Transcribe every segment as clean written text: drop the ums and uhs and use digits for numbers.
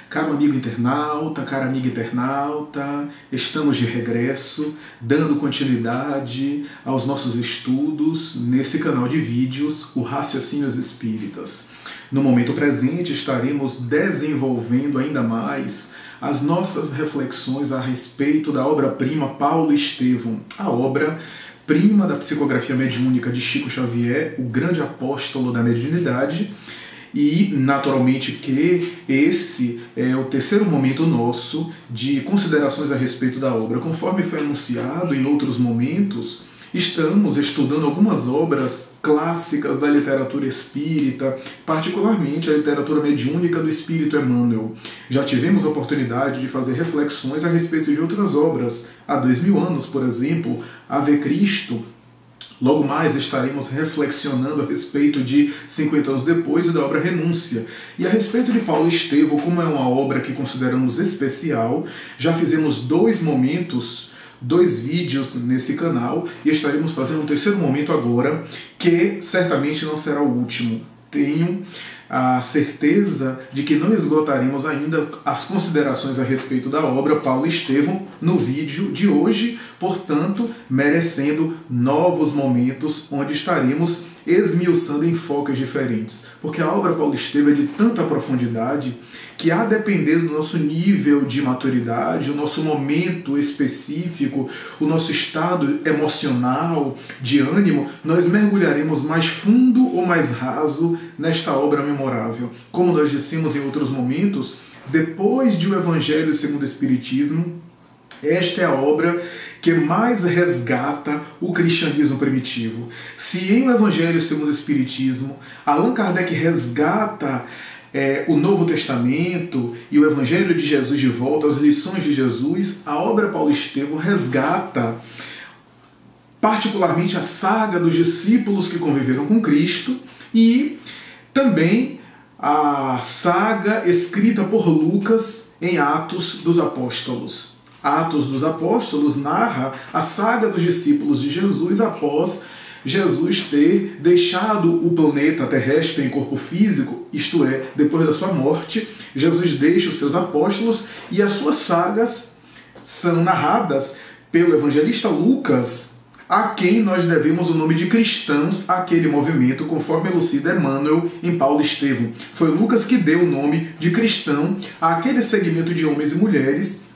Caro amigo internauta, cara amiga internauta, estamos de regresso, dando continuidade aos nossos estudos nesse canal de vídeos, o Raciocínios Espíritas. No momento presente estaremos desenvolvendo ainda mais as nossas reflexões a respeito da obra-prima Paulo Estevão, a obra-prima da psicografia mediúnica de Chico Xavier, o grande apóstolo da mediunidade. E, naturalmente, que esse é o terceiro momento nosso de considerações a respeito da obra. Conforme foi anunciado em outros momentos, estamos estudando algumas obras clássicas da literatura espírita, particularmente a literatura mediúnica do Espírito Emmanuel. Já tivemos a oportunidade de fazer reflexões a respeito de outras obras. Há 2000 anos, por exemplo, Ave Cristo. Logo mais estaremos reflexionando a respeito de 50 anos depois e da obra Renúncia. E a respeito de Paulo Estevão, como é uma obra que consideramos especial, já fizemos dois vídeos nesse canal e estaremos fazendo um terceiro momento agora, que certamente não será o último. Tenho a certeza de que não esgotaremos ainda as considerações a respeito da obra Paulo Estevão no vídeo de hoje, portanto, merecendo novos momentos onde estaremos esmiuçando enfoques diferentes. Porque a obra Paulo Estevão é de tanta profundidade que, a depender do nosso nível de maturidade, o nosso momento específico, o nosso estado emocional, de ânimo, nós mergulharemos mais fundo ou mais raso nesta obra memorável. Como nós dissemos em outros momentos, depois de O Evangelho segundo o Espiritismo, esta é a obra que mais resgata o cristianismo primitivo. Se em O Evangelho segundo o Espiritismo, Allan Kardec resgata o Novo Testamento e o Evangelho de Jesus de volta, as lições de Jesus, a obra Paulo Estevão resgata particularmente a saga dos discípulos que conviveram com Cristo e também a saga escrita por Lucas em Atos dos Apóstolos. Atos dos Apóstolos narra a saga dos discípulos de Jesus após Jesus ter deixado o planeta terrestre em corpo físico, isto é, depois da sua morte, Jesus deixa os seus apóstolos e as suas sagas são narradas pelo evangelista Lucas, a quem nós devemos o nome de cristãos àquele movimento, conforme elucida Emmanuel em Paulo Estevão. Foi Lucas que deu o nome de cristão àquele segmento de homens e mulheres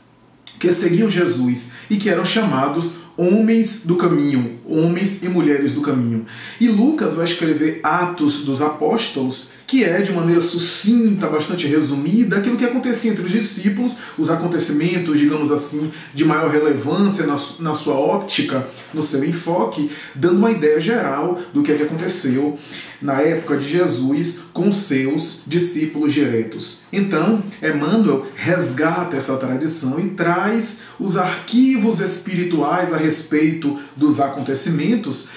que seguiam Jesus e que eram chamados homens do caminho, homens e mulheres do caminho. E Lucas vai escrever Atos dos Apóstolos, que é, de maneira sucinta, bastante resumida, aquilo que acontecia entre os discípulos, os acontecimentos, digamos assim, de maior relevância na sua óptica, no seu enfoque, dando uma ideia geral do que aconteceu na época de Jesus com seus discípulos diretos. Então, Emmanuel resgata essa tradição e traz os arquivos espirituais a respeito dos acontecimentos,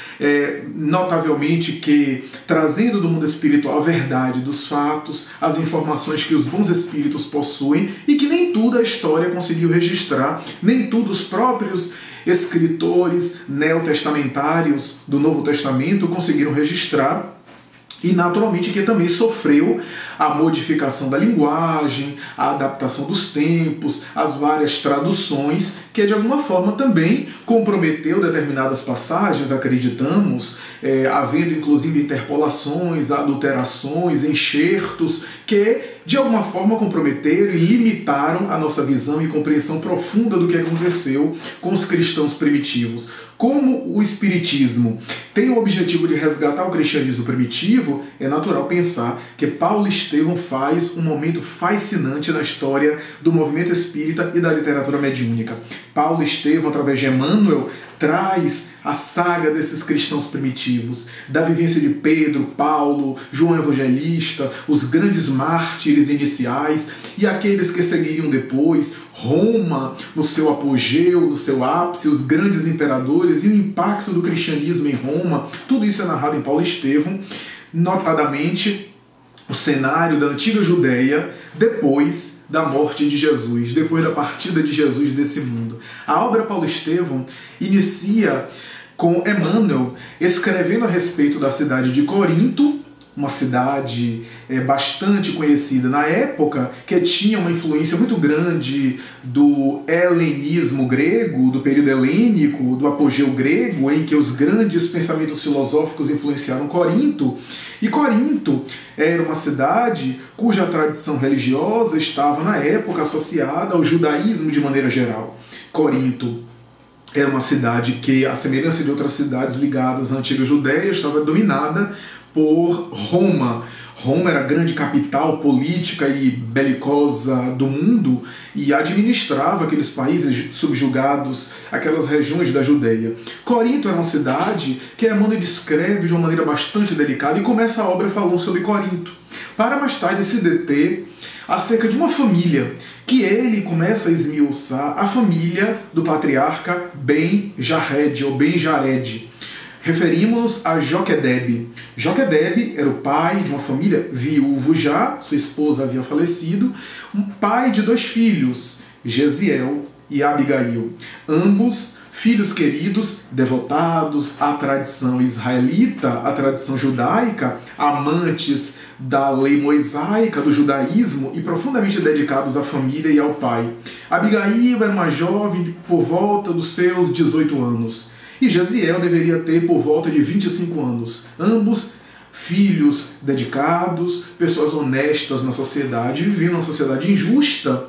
notavelmente que, trazendo do mundo espiritual a verdade dos fatos, as informações que os bons espíritos possuem e que nem tudo a história conseguiu registrar, nem tudo os próprios escritores neotestamentários do Novo Testamento conseguiram registrar. E, naturalmente, que também sofreu a modificação da linguagem, a adaptação dos tempos, as várias traduções, que de alguma forma também comprometeu determinadas passagens, acreditamos, havendo inclusive interpolações, adulterações, enxertos, que de alguma forma comprometeram e limitaram a nossa visão e compreensão profunda do que aconteceu com os cristãos primitivos. Como o Espiritismo tem o objetivo de resgatar o cristianismo primitivo, é natural pensar que Paulo Estevão faz um momento fascinante na história do movimento espírita e da literatura mediúnica. Paulo Estevão, através de Emmanuel, traz a saga desses cristãos primitivos, da vivência de Pedro, Paulo, João Evangelista, os grandes mártires iniciais e aqueles que seguiriam depois, Roma no seu apogeu, no seu ápice, os grandes imperadores e o impacto do cristianismo em Roma. Tudo isso é narrado em Paulo Estevão, notadamente o cenário da antiga Judéia depois da morte de Jesus, depois da partida de Jesus desse mundo. A obra Paulo Estevão inicia com Emmanuel escrevendo a respeito da cidade de Corinto uma cidade bastante conhecida na época, que tinha uma influência muito grande do helenismo grego, do período helênico, do apogeu grego, em que os grandes pensamentos filosóficos influenciaram Corinto. E Corinto era uma cidade cuja tradição religiosa estava, na época, associada ao judaísmo de maneira geral. Corinto era uma cidade que, à semelhança de outras cidades ligadas à antiga Judéia, estava dominada por Roma. Roma era a grande capital política e belicosa do mundo e administrava aqueles países subjugados, aquelas regiões da Judéia. Corinto era uma cidade que Emmanuel descreve de uma maneira bastante delicada e começa a obra falando sobre Corinto, para mais tarde se deter acerca de uma família que ele começa a esmiuçar, a família do patriarca Ben-Jared ou Ben-Jared. Referimos-nos a Joquedebe. Joquedebe era o pai de uma família viúvo já, sua esposa havia falecido, um pai de 2 filhos, Gesiel e Abigail. Ambos filhos queridos, devotados à tradição israelita, à tradição judaica, amantes da lei mosaica, do judaísmo e profundamente dedicados à família e ao pai. Abigail era uma jovem por volta dos seus 18 anos. E Gesiel deveria ter por volta de 25 anos. Ambos filhos dedicados, pessoas honestas na sociedade, vivendo uma sociedade injusta,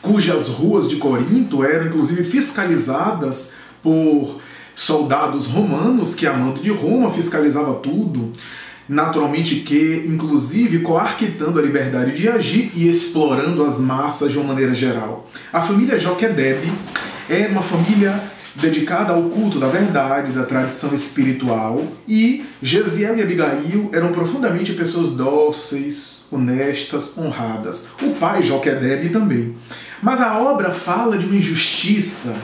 cujas ruas de Corinto eram inclusive fiscalizadas por soldados romanos que, a mando de Roma, fiscalizava tudo. Naturalmente que, inclusive, coarquitando a liberdade de agir e explorando as massas de uma maneira geral. A família Joquedebe era uma família dedicada ao culto da verdade, da tradição espiritual, e Gesiel e Abigail eram profundamente pessoas dóceis, honestas, honradas. O pai Joquedebe também. Mas a obra fala de uma injustiça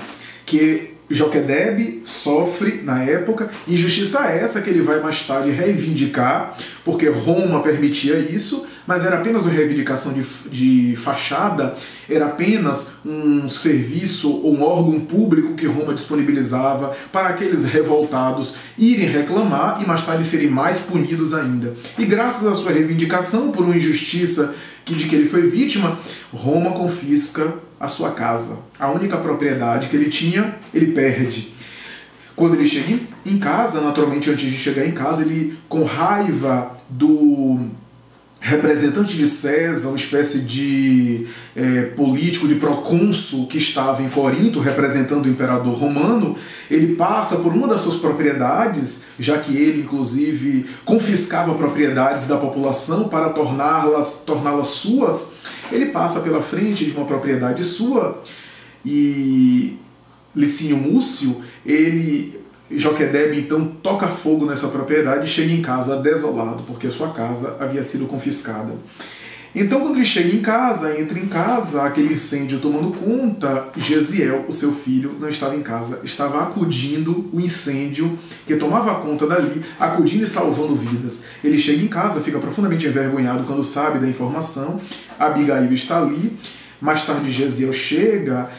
que Joquedebe sofre na época, injustiça essa que ele vai mais tarde reivindicar, porque Roma permitia isso, mas era apenas uma reivindicação de fachada, era apenas um serviço ou um órgão público que Roma disponibilizava para aqueles revoltados irem reclamar e mais tarde serem mais punidos ainda. E graças à sua reivindicação por uma injustiça de que ele foi vítima, Roma confisca a sua casa. A única propriedade que ele tinha, ele perde. Quando ele chega em casa, naturalmente antes de chegar em casa, ele, com raiva do representante de César, uma espécie de político, de procônsul que estava em Corinto, representando o imperador romano, ele passa por uma das suas propriedades, já que ele, inclusive, confiscava propriedades da população para torná-las suas, ele passa pela frente de uma propriedade sua e Licínio Múcio, Joquedebe então toca fogo nessa propriedade e chega em casa desolado, porque a sua casa havia sido confiscada. Então, quando ele chega em casa, entra em casa, aquele incêndio tomando conta, Gesiel, o seu filho, não estava em casa, estava acudindo o incêndio que tomava conta dali, acudindo e salvando vidas. Ele chega em casa, fica profundamente envergonhado quando sabe da informação, Abigail está ali, mais tarde Gesiel chega,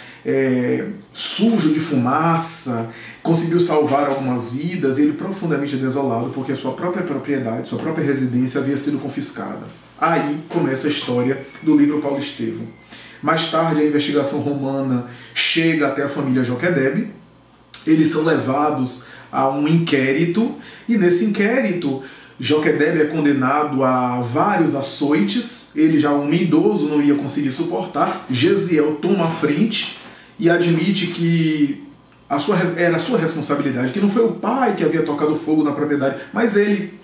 sujo de fumaça, conseguiu salvar algumas vidas, e ele profundamente desolado porque a sua própria propriedade, sua própria residência havia sido confiscada. Aí começa a história do livro Paulo Estevão. Mais tarde a investigação romana chega até a família Joquedebe, eles são levados a um inquérito, e nesse inquérito Joquedebe é condenado a vários açoites, ele já um idoso não ia conseguir suportar, Gesiel toma a frente e admite que era a sua responsabilidade, que não foi o pai que havia tocado fogo na propriedade, mas ele.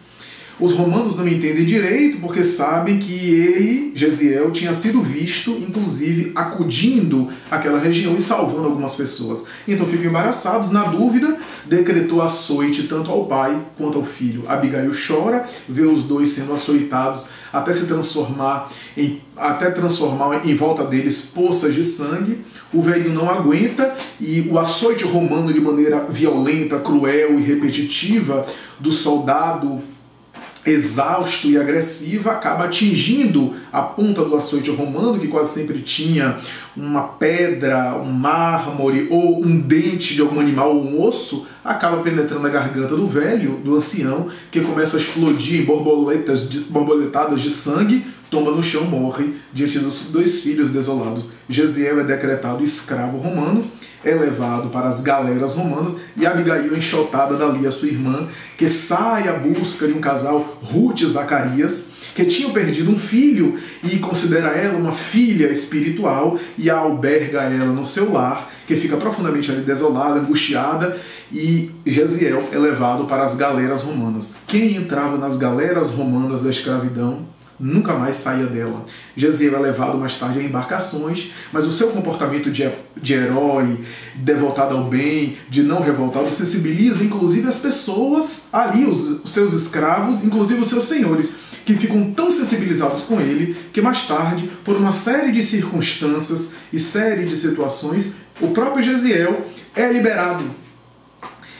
Os romanos não entendem direito porque sabem que ele, Gesiel, tinha sido visto, inclusive, acudindo àquela região e salvando algumas pessoas. Então ficam embaraçados, na dúvida, decretou açoite tanto ao pai quanto ao filho. Abigail chora, vê os dois sendo açoitados até transformar em volta deles poças de sangue. O velhinho não aguenta e o açoite romano, de maneira violenta, cruel e repetitiva do soldado exausto e agressivo, acaba atingindo a ponta do açoite romano, que quase sempre tinha uma pedra, um mármore ou um dente de algum animal ou um osso, acaba penetrando a garganta do velho, do ancião, que começa a explodir em borboletadas de sangue, tomba no chão, morre diante dos 2 filhos desolados. Jesiel é decretado escravo romano, é levado para as galeras romanas, e Abigail é enxotada dali, a sua irmã, que sai à busca de um casal, Ruth e Zacarias, que tinham perdido um filho e considera ela uma filha espiritual e a alberga ela no seu lar, que fica profundamente ali desolada, angustiada, e Jesiel é levado para as galeras romanas. Quem entrava nas galeras romanas da escravidão nunca mais saía dela. Jesiel é levado mais tarde a embarcações, mas o seu comportamento de herói, devotado ao bem, de não revoltado, sensibiliza inclusive as pessoas ali, os seus escravos, inclusive os seus senhores, que ficam tão sensibilizados com ele, que mais tarde, por uma série de circunstâncias e série de situações, o próprio Jesiel é liberado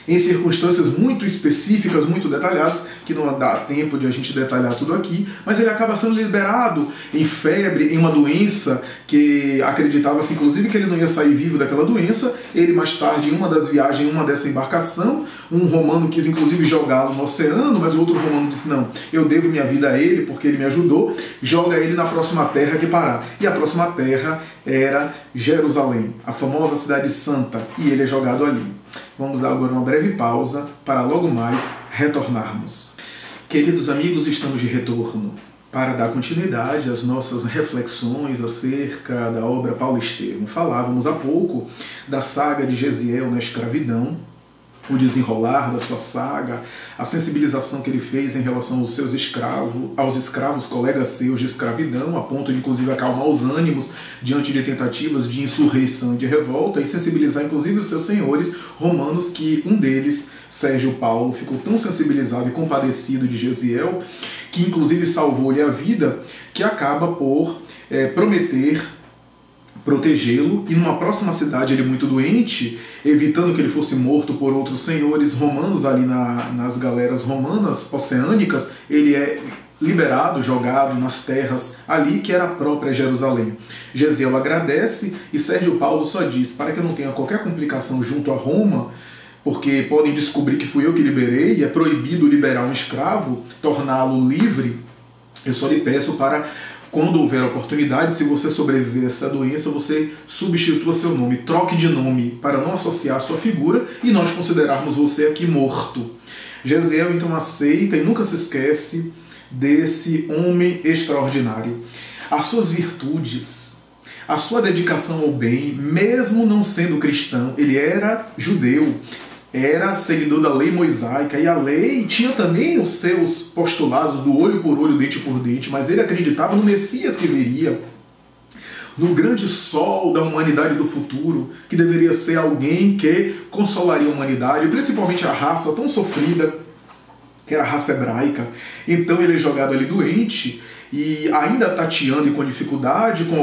em circunstâncias muito específicas, muito detalhadas, que não dá tempo de a gente detalhar tudo aqui, mas ele acaba sendo liberado em febre, em uma doença que acreditava-se inclusive que ele não ia sair vivo daquela doença. Ele mais tarde, em uma das viagens, em uma dessa embarcação, um romano quis inclusive jogá-lo no oceano, mas o outro romano disse, não, eu devo minha vida a ele porque ele me ajudou, joga ele na próxima terra que parar. E a próxima terra era Jerusalém, a famosa cidade santa, e ele é jogado ali. Vamos dar agora uma breve pausa para logo mais retornarmos. Queridos amigos, estamos de retorno para dar continuidade às nossas reflexões acerca da obra Paulo Estevão. Falávamos há pouco da saga de Jesiel na escravidão, o desenrolar da sua saga, a sensibilização que ele fez em relação aos seus escravos, colegas seus de escravidão, a ponto de inclusive acalmar os ânimos diante de tentativas de insurreição e de revolta, e sensibilizar inclusive os seus senhores romanos, que um deles, Sérgio Paulo, ficou tão sensibilizado e compadecido de Jesiel, que inclusive salvou-lhe a vida, que acaba por prometer protegê-lo, e numa próxima cidade ele muito doente, evitando que ele fosse morto por outros senhores romanos ali nas galeras romanas oceânicas, ele é liberado, jogado nas terras ali, que era a própria Jerusalém. Jesiel agradece, e Sérgio Paulo só diz, para que eu não tenha qualquer complicação junto a Roma, porque podem descobrir que fui eu que liberei, e é proibido liberar um escravo, torná-lo livre, eu só lhe peço para, quando houver oportunidade, se você sobreviver a essa doença, você substitua seu nome, troque de nome, para não associar a sua figura e nós considerarmos você aqui morto. Jesiel então aceita e nunca se esquece desse homem extraordinário. As suas virtudes, a sua dedicação ao bem, mesmo não sendo cristão, ele era judeu, era seguidor da lei mosaica, e a lei tinha também os seus postulados do olho por olho, dente por dente, mas ele acreditava no Messias que viria, no grande sol da humanidade do futuro, que deveria ser alguém que consolaria a humanidade, principalmente a raça tão sofrida, que era a raça hebraica. Então ele é jogado ali doente, e ainda tateando e com dificuldade, com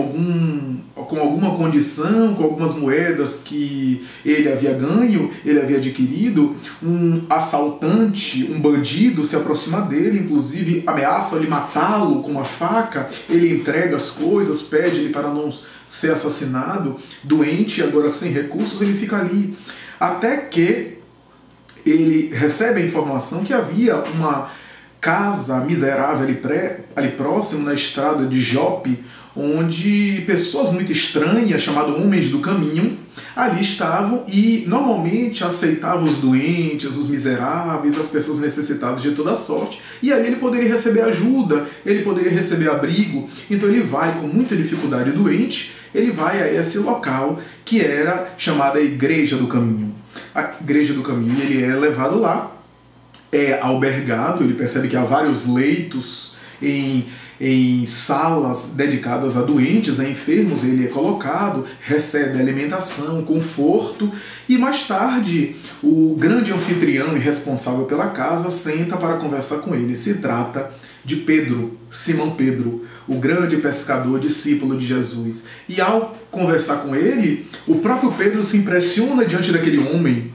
alguma condição, com algumas moedas que ele havia ganho, ele havia adquirido, um assaltante, um bandido se aproxima dele, inclusive ameaça-lhe matá-lo com uma faca, ele entrega as coisas, pede-lhe para não ser assassinado, doente, agora sem recursos, ele fica ali, até que ele recebe a informação que havia uma casa miserável ali próximo, na estrada de Jope, onde pessoas muito estranhas, chamadas homens do caminho, ali estavam e normalmente aceitavam os doentes, os miseráveis, as pessoas necessitadas de toda sorte, e ali ele poderia receber ajuda, ele poderia receber abrigo. Então ele vai com muita dificuldade doente, ele vai a esse local que era chamada Igreja do Caminho. A Igreja do Caminho, ele é levado lá, é albergado, ele percebe que há vários leitos em salas dedicadas a doentes, a enfermos, ele é colocado, recebe alimentação, conforto, e mais tarde o grande anfitrião e responsável pela casa senta para conversar com ele. Se trata de Pedro, Simão Pedro, o grande pescador, discípulo de Jesus. E ao conversar com ele, o próprio Pedro se impressiona diante daquele homem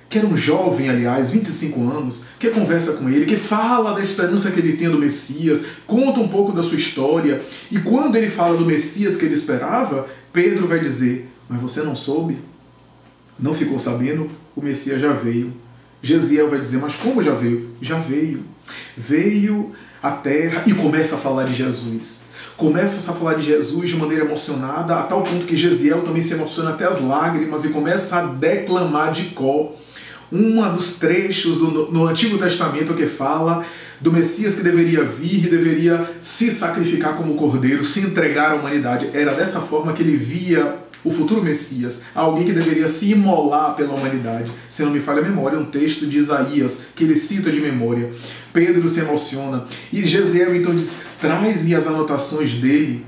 que era um jovem, aliás, 25 anos, que conversa com ele, que fala da esperança que ele tem do Messias, conta um pouco da sua história, e quando ele fala do Messias que ele esperava, Pedro vai dizer: mas você não soube? Não ficou sabendo? O Messias já veio. Gesiel vai dizer: mas como já veio? Já veio. Veio à terra e começa a falar de Jesus. Começa a falar de Jesus de maneira emocionada, a tal ponto que Gesiel também se emociona até as lágrimas e começa a declamar de cor dos trechos no Antigo Testamento que fala do Messias que deveria vir e deveria se sacrificar como cordeiro, se entregar à humanidade. Era dessa forma que ele via o futuro Messias, alguém que deveria se imolar pela humanidade. Se não me falha a memória, um texto de Isaías, que ele cita de memória. Pedro se emociona, e Gesiel então diz: traz-me as anotações dele.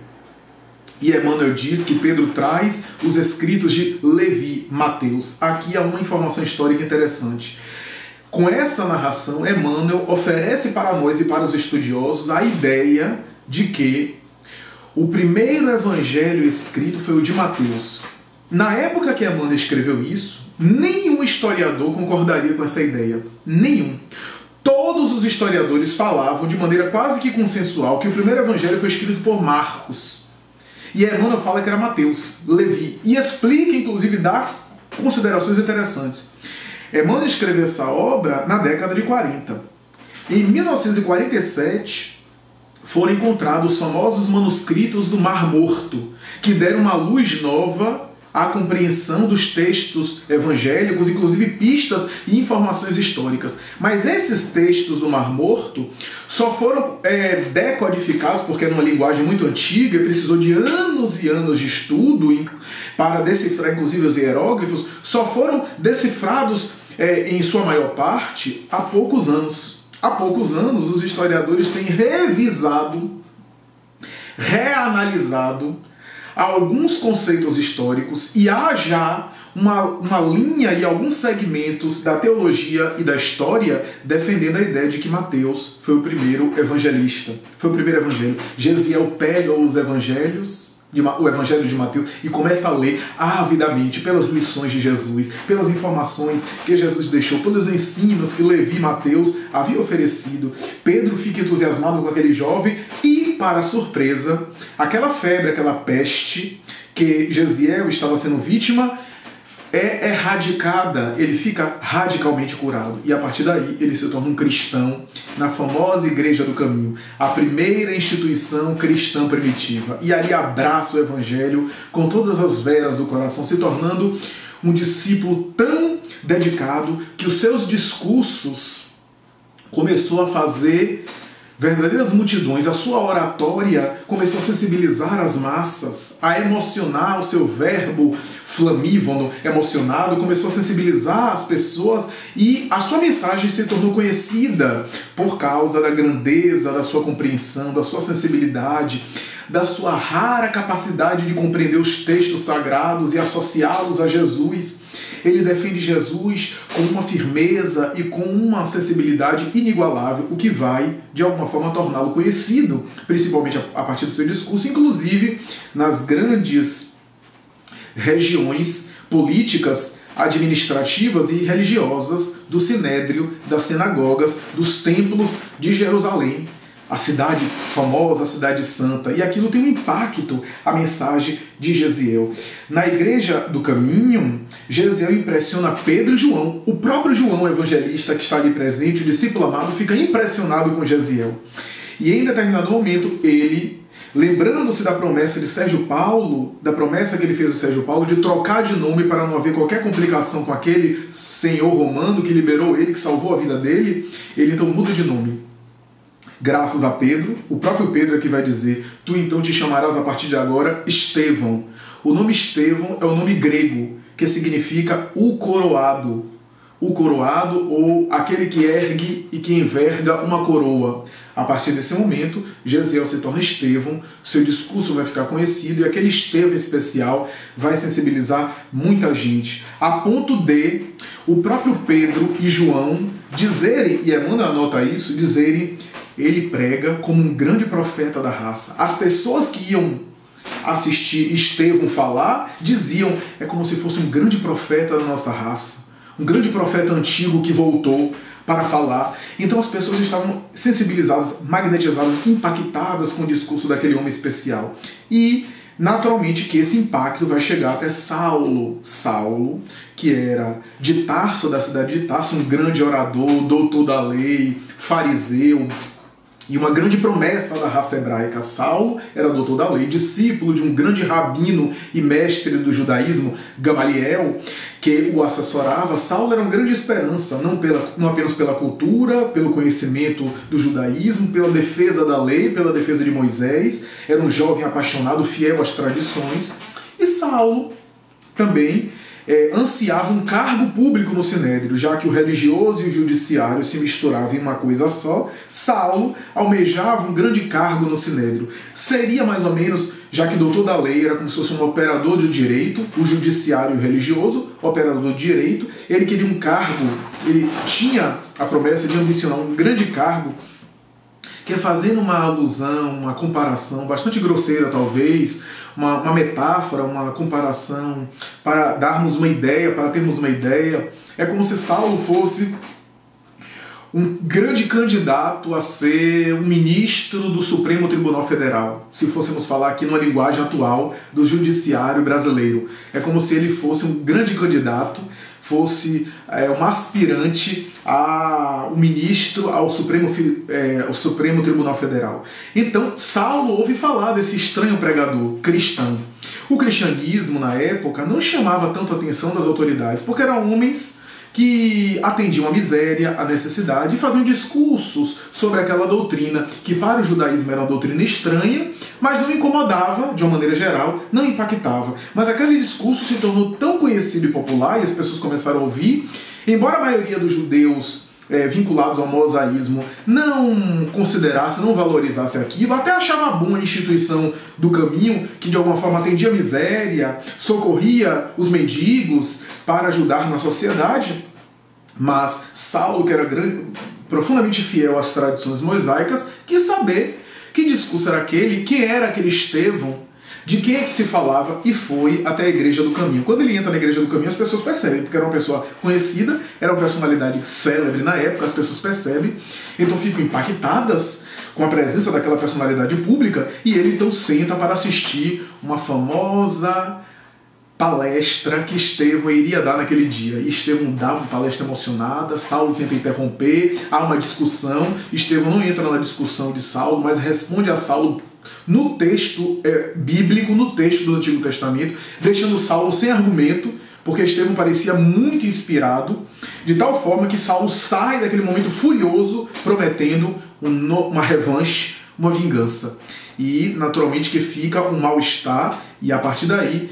E Emmanuel diz que Pedro traz os escritos de Levi, Mateus. Aqui há uma informação histórica interessante. Com essa narração, Emmanuel oferece para nós e para os estudiosos a ideia de que o primeiro evangelho escrito foi o de Mateus. Na época que Emmanuel escreveu isso, nenhum historiador concordaria com essa ideia. Nenhum. Todos os historiadores falavam de maneira quase que consensual que o primeiro evangelho foi escrito por Marcos. E Emmanuel fala que era Mateus, Levi. E explica, inclusive, dá considerações interessantes. Emmanuel escreveu essa obra na década de 40. Em 1947... foram encontrados os famosos manuscritos do Mar Morto, que deram uma luz nova à compreensão dos textos evangélicos, inclusive pistas e informações históricas. Mas esses textos do Mar Morto só foram decodificados, porque era uma linguagem muito antiga e precisou de anos e anos de estudo para decifrar, inclusive, os hieróglifos, só foram decifrados, em sua maior parte, há poucos anos. Há poucos anos, os historiadores têm revisado, reanalisado alguns conceitos históricos e há já uma linha e alguns segmentos da teologia e da história defendendo a ideia de que Mateus foi o primeiro evangelista, foi o primeiro evangelho. Gesiel pega os evangelhos, o Evangelho de Mateus, e começa a ler avidamente pelas lições de Jesus, pelas informações que Jesus deixou, pelos ensinos que Levi e Mateus havia oferecido. Pedro fica entusiasmado com aquele jovem e, para surpresa, aquela febre, aquela peste que Gesiel estava sendo vítima, é erradicada, ele fica radicalmente curado. E a partir daí ele se torna um cristão na famosa Igreja do Caminho, a primeira instituição cristã primitiva. E ali abraça o Evangelho com todas as veras do coração, se tornando um discípulo tão dedicado que os seus discursos começou a fazer verdadeiras multidões. A sua oratória começou a sensibilizar as massas, a emocionar. O seu verbo flamívono, emocionado, começou a sensibilizar as pessoas e a sua mensagem se tornou conhecida por causa da grandeza da sua compreensão, da sua sensibilidade, da sua rara capacidade de compreender os textos sagrados e associá-los a Jesus. Ele defende Jesus com uma firmeza e com uma sensibilidade inigualável, o que vai, de alguma forma, torná-lo conhecido, principalmente a partir do seu discurso, inclusive nas grandes regiões políticas, administrativas e religiosas do Sinédrio, das sinagogas, dos templos de Jerusalém, a cidade famosa, a cidade santa. E aquilo tem um impacto, a mensagem de Gesiel. Na Igreja do Caminho, Gesiel impressiona Pedro e João. O próprio João, o evangelista que está ali presente, o discípulo amado, fica impressionado com Gesiel. E em determinado momento, ele, lembrando-se da promessa de Sérgio Paulo, da promessa que ele fez a Sérgio Paulo, de trocar de nome para não haver qualquer complicação com aquele senhor romano que liberou ele, que salvou a vida dele, ele então muda de nome. Graças a Pedro, o próprio Pedro é que vai dizer: tu então te chamarás a partir de agora Estevão. O nome Estevão é o nome grego, que significa o coroado. O coroado, ou aquele que ergue e que enverga uma coroa. A partir desse momento, Gesiel se torna Estevão, seu discurso vai ficar conhecido e aquele Estevão especial vai sensibilizar muita gente, a ponto de o próprio Pedro e João dizerem, e Emmanuel anota isso, dizerem: ele prega como um grande profeta da raça. As pessoas que iam assistir Estevão falar diziam: é como se fosse um grande profeta da nossa raça, um grande profeta antigo que voltou para falar. Então as pessoas estavam sensibilizadas, magnetizadas, impactadas com o discurso daquele homem especial. E naturalmente que esse impacto vai chegar até Saulo. Saulo, que era de Tarso, da cidade de Tarso, um grande orador, doutor da lei, fariseu, e uma grande promessa da raça hebraica. Saulo era doutor da lei, discípulo de um grande rabino e mestre do judaísmo, Gamaliel, que o assessorava. Saulo era uma grande esperança, não apenas pela cultura, pelo conhecimento do judaísmo, pela defesa da lei, pela defesa de Moisés. Era um jovem apaixonado, fiel às tradições. E Saulo também ansiava um cargo público no Sinédrio, já que o religioso e o judiciário se misturavam em uma coisa só. Saulo almejava um grande cargo no Sinédrio. Seria mais ou menos, já que doutor da lei era como se fosse um operador de direito, o judiciário e o religioso, operador de direito, ele queria um cargo, ele tinha a promessa de ambicionar um grande cargo, que é fazendo uma alusão, uma comparação bastante grosseira talvez, uma metáfora, uma comparação, para darmos uma ideia, para termos uma ideia. É como se Saulo fosse um grande candidato a ser um ministro do Supremo Tribunal Federal, se fôssemos falar aqui numa linguagem atual do judiciário brasileiro. É como se ele fosse um grande candidato, fosse um aspirante a um ministro ao Supremo Tribunal Federal. Então, Saulo ouve falar desse estranho pregador cristão. O cristianismo, na época, não chamava tanto a atenção das autoridades, porque eram homens que atendiam a miséria, a necessidade e faziam discursos sobre aquela doutrina, que para o judaísmo era uma doutrina estranha, mas não incomodava, de uma maneira geral, não impactava. Mas aquele discurso se tornou tão conhecido e popular, e as pessoas começaram a ouvir, embora a maioria dos judeus vinculados ao mosaísmo não considerasse, não valorizasse aquilo, até achava bom a instituição do caminho, que de alguma forma atendia a miséria, socorria os mendigos para ajudar na sociedade. Mas Saulo, que era profundamente fiel às tradições mosaicas, quis saber que discurso era aquele, quem era aquele Estevão, de quem é que se falava, e foi até a Igreja do Caminho. Quando ele entra na Igreja do Caminho, as pessoas percebem, porque era uma pessoa conhecida, era uma personalidade célebre na época, as pessoas percebem, então ficam impactadas com a presença daquela personalidade pública, e ele então senta para assistir uma famosa palestra que Estevão iria dar naquele dia. E Estevão dá uma palestra emocionada, Saulo tenta interromper, há uma discussão, Estevão não entra na discussão de Saulo, mas responde a Saulo no texto bíblico, no texto do Antigo Testamento, deixando Saulo sem argumento, porque Estevão parecia muito inspirado, de tal forma que Saulo sai daquele momento furioso, prometendo uma revanche, uma vingança. E naturalmente que fica um mal-estar, e a partir daí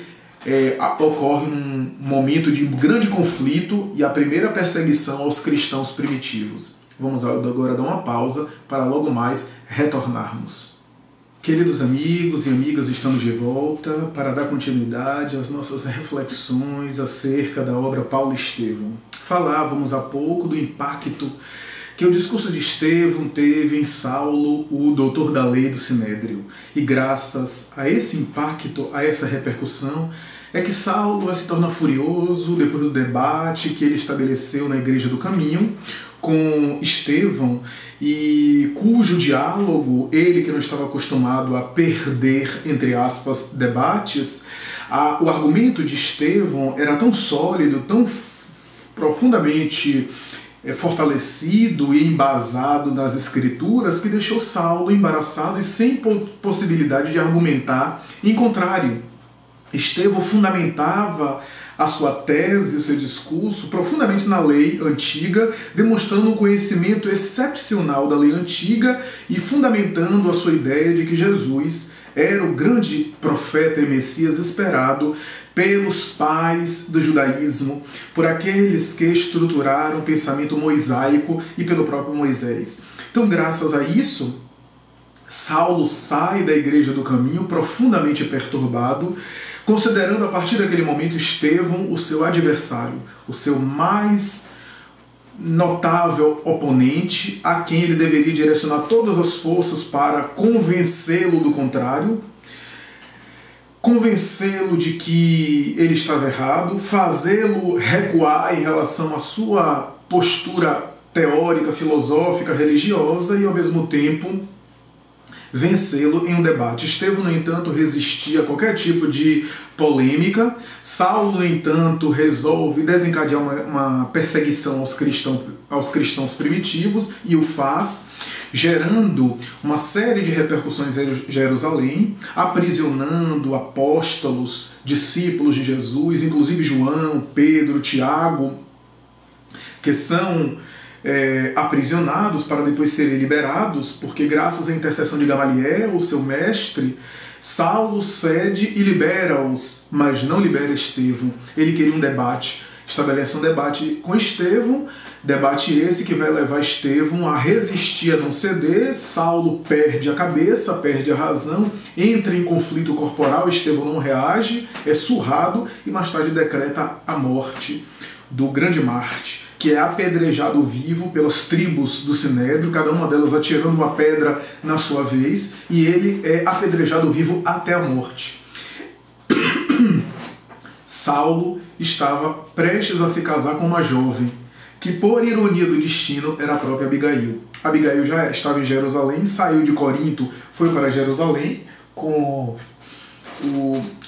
ocorre um momento de grande conflito e a primeira perseguição aos cristãos primitivos. Vamos agora dar uma pausa para logo mais retornarmos. Queridos amigos e amigas, estamos de volta para dar continuidade às nossas reflexões acerca da obra Paulo e Estevão. Falávamos há pouco do impacto que o discurso de Estevão teve em Saulo, o doutor da lei do Sinédrio. E graças a esse impacto, a essa repercussão, é que Saulo se torna furioso depois do debate que ele estabeleceu na Igreja do Caminho com Estevão, e cujo diálogo, ele que não estava acostumado a perder, entre aspas, debates, o argumento de Estevão era tão sólido, tão profundamente fortalecido e embasado nas Escrituras, que deixou Saulo embaraçado e sem possibilidade de argumentar em contrário. Estevão fundamentava a sua tese, o seu discurso, profundamente na lei antiga, demonstrando um conhecimento excepcional da lei antiga e fundamentando a sua ideia de que Jesus era o grande profeta e Messias esperado pelos pais do judaísmo, por aqueles que estruturaram o pensamento mosaico e pelo próprio Moisés. Então, graças a isso, Saulo sai da Igreja do Caminho profundamente perturbado, considerando a partir daquele momento Estevão o seu adversário, o seu mais notável oponente, a quem ele deveria direcionar todas as forças para convencê-lo do contrário, convencê-lo de que ele estava errado, fazê-lo recuar em relação à sua postura teórica, filosófica, religiosa e, ao mesmo tempo, vencê-lo em um debate. Estevão, no entanto, resistia a qualquer tipo de polêmica. Saulo, no entanto, resolve desencadear uma perseguição aos cristãos primitivos e o faz, gerando uma série de repercussões em Jerusalém, aprisionando apóstolos, discípulos de Jesus, inclusive João, Pedro, Tiago, que são aprisionados para depois serem liberados, porque graças à intercessão de Gamaliel, o seu mestre, Saulo cede e libera-os, mas não libera Estevão. Ele queria um debate, estabelece um debate com Estevão, debate esse que vai levar Estevão a resistir, a não ceder. Saulo perde a cabeça, perde a razão, entra em conflito corporal, Estevão não reage, é surrado e mais tarde decreta a morte do grande Marte, que é apedrejado vivo pelas tribos do Sinédrio, cada uma delas atirando uma pedra na sua vez, e ele é apedrejado vivo até a morte. Saulo estava prestes a se casar com uma jovem, que por ironia do destino era a própria Abigail. Abigail já estava em Jerusalém, saiu de Corinto, foi para Jerusalém com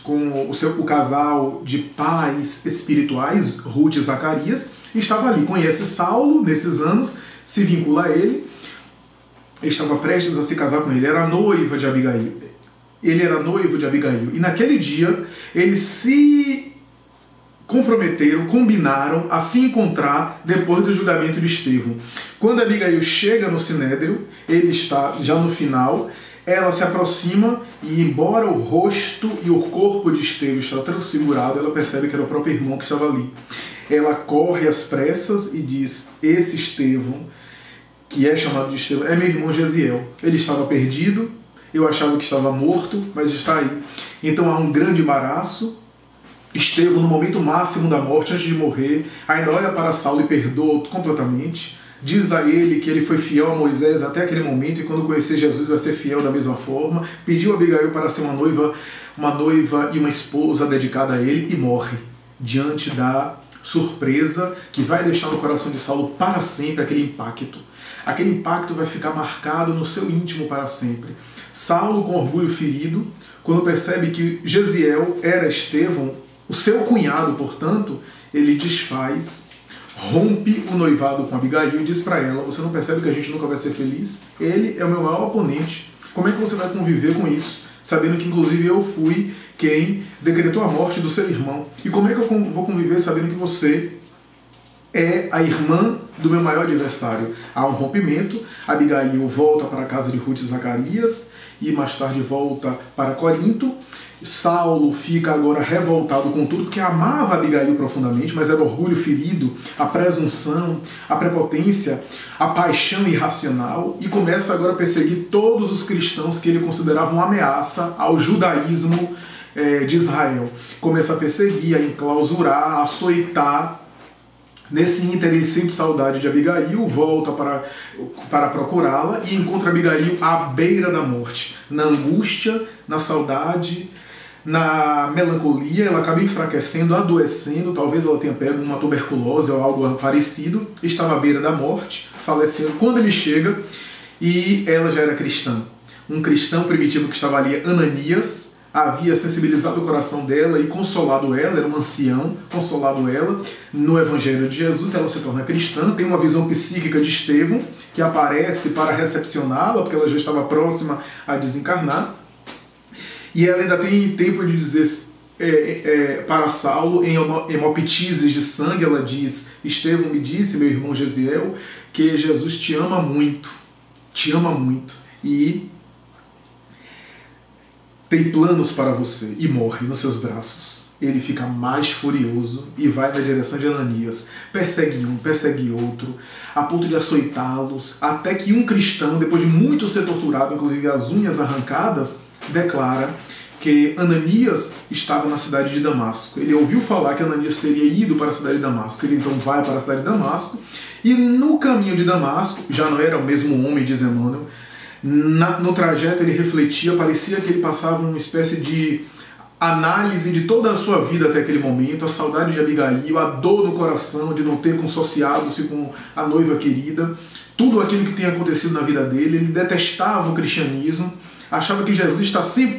o casal de pais espirituais, Ruth e Zacarias, e estava ali. Conhece Saulo nesses anos, se vincula a ele, estava prestes a se casar com ele, era noiva de Abigail. Ele era noivo de Abigail. E naquele dia, eles se comprometeram, combinaram a se encontrar depois do julgamento de Estevão. Quando Abigail chega no Sinédrio, ele está já no final, ela se aproxima e, embora o rosto e o corpo de Estevão está transfigurado, ela percebe que era o próprio irmão que estava ali. Ela corre às pressas e diz: esse Estevão, que é chamado de Estevão, é meu irmão Gesiel. Ele estava perdido, eu achava que estava morto, mas está aí. Então há um grande embaraço. Estevão, no momento máximo da morte, antes de morrer, ainda olha para Saulo e perdoa completamente. Diz a ele que ele foi fiel a Moisés até aquele momento e quando conhecer Jesus vai ser fiel da mesma forma. Pediu a Abigail para ser uma noiva e uma esposa dedicada a ele e morre diante da surpresa que vai deixar no coração de Saulo para sempre aquele impacto. Aquele impacto vai ficar marcado no seu íntimo para sempre. Saulo, com orgulho ferido, quando percebe que Gesiel era Estevão, o seu cunhado, portanto, ele desfaz, rompe o noivado com Abigail e diz para ela: você não percebe que a gente nunca vai ser feliz? Ele é o meu maior oponente. Como é que você vai conviver com isso? Sabendo que inclusive eu fui quem decretou a morte do seu irmão. E como é que eu vou conviver sabendo que você é a irmã do meu maior adversário? Há um rompimento, Abigail volta para a casa de Ruth e Zacarias e mais tarde volta para Corinto. Saulo fica agora revoltado com tudo, porque amava Abigail profundamente, mas era orgulho ferido, a presunção, a prepotência, a paixão irracional, e começa agora a perseguir todos os cristãos que ele considerava uma ameaça ao judaísmo de Israel. Começa a perseguir, a enclausurar, a açoitar. Nesse ínter ele sente saudade de Abigail, volta para procurá-la e encontra Abigail à beira da morte, na angústia, na saudade, na melancolia. Ela acaba enfraquecendo, adoecendo, talvez ela tenha pego uma tuberculose ou algo parecido, estava à beira da morte, falecendo quando ele chega, e ela já era cristã. Um cristão primitivo que estava ali, Ananias, havia sensibilizado o coração dela e consolado ela, era um ancião, consolado ela no Evangelho de Jesus. Ela se torna cristã, tem uma visão psíquica de Estevão, que aparece para recepcioná-la, porque ela já estava próxima a desencarnar. E ela ainda tem tempo de dizer para Saulo, em hemoptises de sangue, ela diz: Estevão me disse, meu irmão Gesiel, que Jesus te ama muito, e tem planos para você, e morre nos seus braços. Ele fica mais furioso e vai na direção de Ananias, persegue um, persegue outro, a ponto de açoitá-los, até que um cristão, depois de muito ser torturado, inclusive as unhas arrancadas, declara que Ananias estava na cidade de Damasco. Ele ouviu falar que Ananias teria ido para a cidade de Damasco, ele então vai para a cidade de Damasco, e no caminho de Damasco, já não era o mesmo homem, diz Emmanuel, no trajeto ele refletia, parecia que ele passava uma espécie de análise de toda a sua vida até aquele momento, a saudade de Abigail, a dor no coração de não ter consorciado-se com a noiva querida, tudo aquilo que tem acontecido na vida dele. Ele detestava o cristianismo, achava que Jesus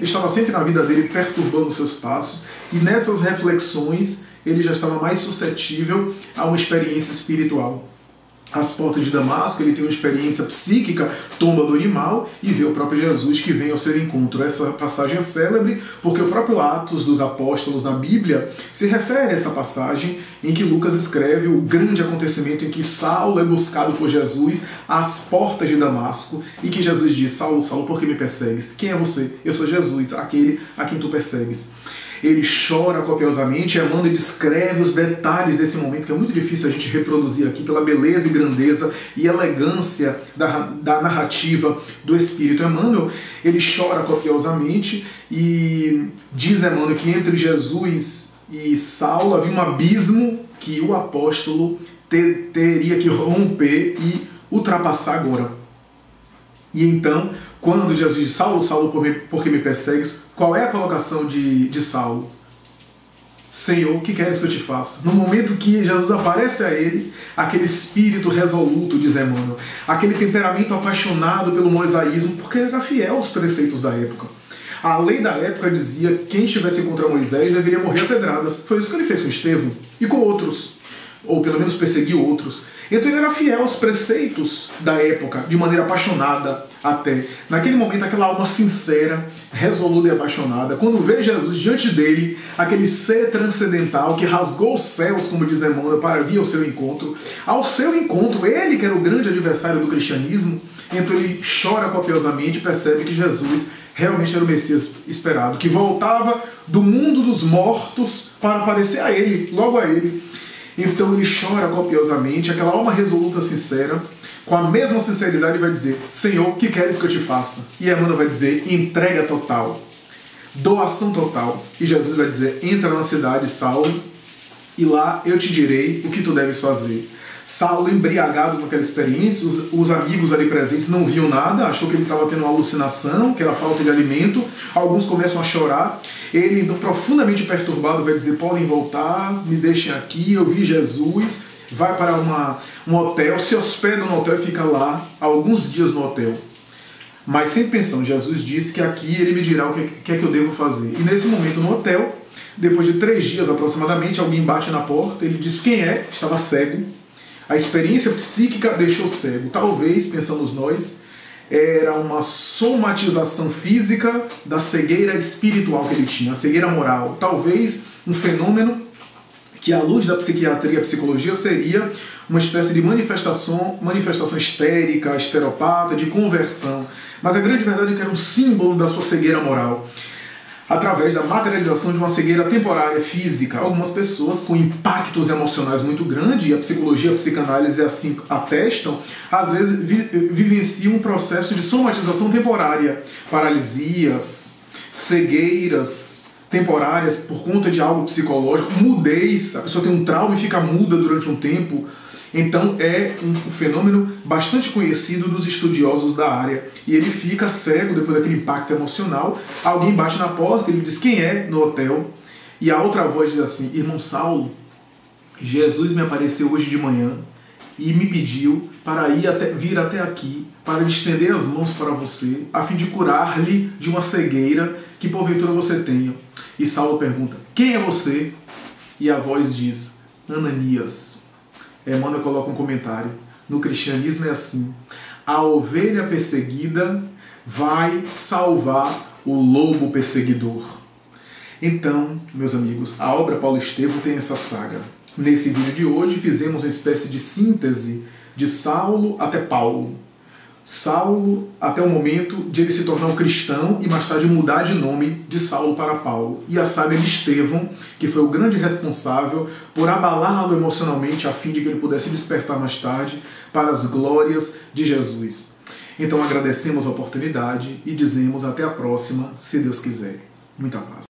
estava sempre na vida dele, perturbando os seus passos, e nessas reflexões ele já estava mais suscetível a uma experiência espiritual. Às portas de Damasco, ele tem uma experiência psíquica, tomba do animal, e vê o próprio Jesus que vem ao seu encontro. Essa passagem é célebre porque o próprio Atos dos Apóstolos na Bíblia se refere a essa passagem em que Lucas escreve o grande acontecimento em que Saulo é buscado por Jesus às portas de Damasco, e que Jesus diz: Saulo, Saulo, por que me persegues? Quem é você? Eu sou Jesus, aquele a quem tu persegues. Ele chora copiosamente, Emmanuel descreve os detalhes desse momento, que é muito difícil a gente reproduzir aqui, pela beleza e grandeza e elegância da narrativa do Espírito. Emmanuel, ele chora copiosamente, e diz Emmanuel que entre Jesus e Saulo havia um abismo que o apóstolo teria que romper e ultrapassar agora. E então, quando Jesus diz: Saulo, Saulo, por que me persegues? Qual é a colocação de Saulo? Senhor, o que queres que eu te faça? No momento que Jesus aparece a ele, aquele espírito resoluto, diz Emmanuel, aquele temperamento apaixonado pelo mosaísmo, porque ele era fiel aos preceitos da época. A lei da época dizia que quem estivesse contra Moisés deveria morrer a pedradas. Foi isso que ele fez com Estevão e com outros, ou pelo menos perseguiu outros. Então ele era fiel aos preceitos da época, de maneira apaixonada até. Naquele momento, aquela alma sincera, resoluta e apaixonada, quando vê Jesus diante dele, aquele ser transcendental que rasgou os céus, como diz Emmanuel, para vir ao seu encontro, ele que era o grande adversário do cristianismo, então ele chora copiosamente e percebe que Jesus realmente era o Messias esperado, que voltava do mundo dos mortos para aparecer a ele, logo a ele. Então ele chora copiosamente, aquela alma resoluta, sincera, com a mesma sinceridade vai dizer: Senhor, o que queres que eu te faça? E Emmanuel vai dizer: entrega total, doação total. E Jesus vai dizer: entra na cidade, Saulo, e lá eu te direi o que tu deves fazer. Saulo, embriagado com aquela experiência, os amigos ali presentes não viam nada, achou que ele estava tendo uma alucinação, que era falta de alimento. Alguns começam a chorar. Ele, então, profundamente perturbado, vai dizer: podem voltar, me deixem aqui, eu vi Jesus. Vai para um hotel, se hospeda no hotel e fica lá alguns dias no hotel. Mas sem pensão, Jesus disse que aqui ele me dirá o que é que eu devo fazer. E nesse momento no hotel, depois de 3 dias aproximadamente, alguém bate na porta, ele diz quem é, estava cego. A experiência psíquica deixou cego. Talvez, pensamos nós, era uma somatização física da cegueira espiritual que ele tinha, a cegueira moral. Talvez um fenômeno que, à luz da psiquiatria e a psicologia, seria uma espécie de manifestação histérica, esteropata, de conversão. Mas a grande verdade é que era um símbolo da sua cegueira moral, através da materialização de uma cegueira temporária física. Algumas pessoas com impactos emocionais muito grandes, e a psicologia e a psicanálise assim atestam, às vezes vivenciam um processo de somatização temporária, paralisias, cegueiras temporárias por conta de algo psicológico, mudez, a pessoa tem um trauma e fica muda durante um tempo. Então é um fenômeno bastante conhecido dos estudiosos da área. E ele fica cego depois daquele impacto emocional. Alguém bate na porta, ele diz quem é no hotel. E a outra voz diz assim: irmão Saulo, Jesus me apareceu hoje de manhã e me pediu para vir até aqui, para estender as mãos para você, a fim de curar-lhe de uma cegueira que porventura você tenha. E Saulo pergunta: quem é você? E a voz diz: Ananias. Emmanuel coloca um comentário: no cristianismo é assim, a ovelha perseguida vai salvar o lobo perseguidor. Então, meus amigos, a obra Paulo Estevão tem essa saga. Nesse vídeo de hoje fizemos uma espécie de síntese de Saulo até Paulo. Saulo até o momento de ele se tornar um cristão e mais tarde mudar de nome de Saulo para Paulo. E a saga de Estevão, que foi o grande responsável por abalá-lo emocionalmente a fim de que ele pudesse despertar mais tarde para as glórias de Jesus. Então agradecemos a oportunidade e dizemos até a próxima, se Deus quiser. Muita paz.